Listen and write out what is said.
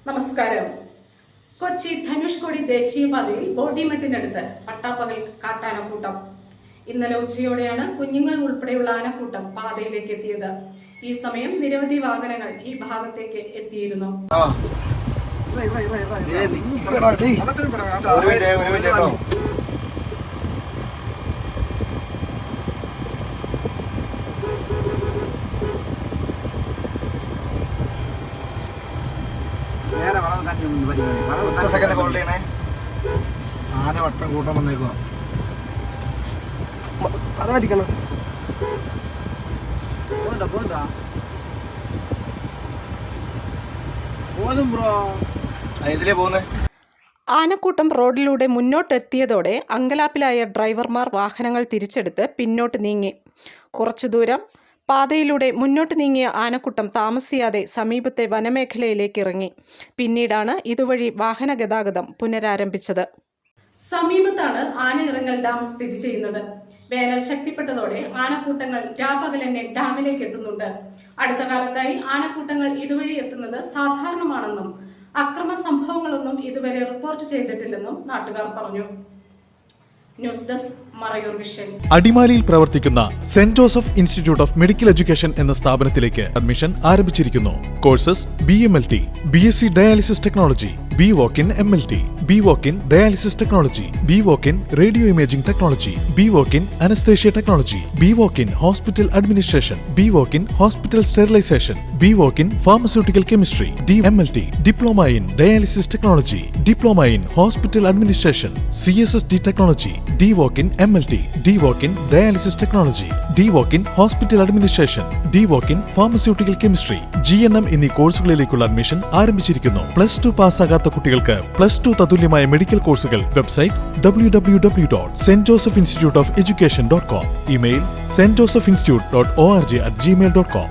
നമസ്കാരം. കൊച്ചി ധനുഷ്കോടി ദേശീയപാതയിൽ ബോഡിമെട്ടിനടുത്ത് പട്ടാപ്പകൽ കാട്ടാനക്കൂട്ടം. ഇന്നലെ ഉച്ചയോടെയാണ് കുഞ്ഞുങ്ങൾ ഉൾപ്പെടെയുള്ള ആനക്കൂട്ടം പാതയിലേക്ക് എത്തിയത്. ഈ സമയം നിരവധി വാഹനങ്ങൾ ഈ ഭാഗത്തേക്ക് എത്തിയിരുന്നു. സെക്കൻഡ് ഹോൾഡ് ചെയ്യണേ. ആന വട്ടം കൂട്ടം വന്നേക്കുക. ഇതിലേ പോകുന്നേ. ആനക്കൂട്ടം റോഡിലൂടെ മുന്നോട്ടെത്തിയതോടെ അങ്കലാപ്പിലായ ഡ്രൈവർമാർ വാഹനങ്ങൾ തിരിച്ചെടുത്ത് പിന്നോട്ട് നീങ്ങി. കുറച്ചു ദൂരം പാതയിലൂടെ മുന്നോട്ട് നീങ്ങിയ ആനക്കൂട്ടം താമസിയാതെ സമീപത്തെ വനമേഖലയിലേക്ക് ഇറങ്ങി. പിന്നീടാണ് ഇതുവഴി വാഹന ഗതാഗതം പുനരാരംഭിച്ചത്. സമീപത്താണ് ആനയിറങ്ങൽ ഡാം സ്ഥിതി ചെയ്യുന്നത്. വേനൽ ശക്തിപ്പെട്ടതോടെ ആനക്കൂട്ടങ്ങൾ രാപകലന്നെ ഡാമിലേക്ക് എത്തുന്നുണ്ട്. അടുത്ത കാലത്തായി ആനക്കൂട്ടങ്ങൾ ഇതുവഴി എത്തുന്നത് സാധാരണമാണെന്നും അക്രമ സംഭവങ്ങളൊന്നും ഇതുവരെ റിപ്പോർട്ട് ചെയ്തിട്ടില്ലെന്നും നാട്ടുകാർ പറഞ്ഞു. News desk Marayoor vision. അടിമാലിയിൽ പ്രവർത്തിക്കുന്ന saint Joseph institute of medical education എന്ന സ്ഥാപനത്തിലേക്ക് അഡ്മിഷൻ ആരംഭിച്ചിരിക്കുന്നു. Courses BMLT, BSc dialysis technology, BWalk-in MLT, BWalk-in dialysis technology, BWalk-in radio imaging technology, BWalk-in anaesthesia technology, BWalk-in hospital administration, BWalk-in hospital sterilisation, BWalk-in pharmaceutical chemistry, DMLT diploma in dialysis technology, diploma in hospital administration, CSSD technology, DWalk-in MLT, DWalk-in dialysis technology, DWalk-in hospital administration, DWalk-in pharmaceutical chemistry, GNM എന്നീ കോഴ്സുകളിലേക്കുള്ള admission ആരംഭിച്ചിരിക്കുന്നു. +2 പാസ്സാകാത്ത കുട്ടികൾക്ക് +2 തതുല്യമായ medical കോഴ്സുകൾ. Website www.stjosephsinstituteofeducation.com. Email stjosephinstitute.org@gmail.com.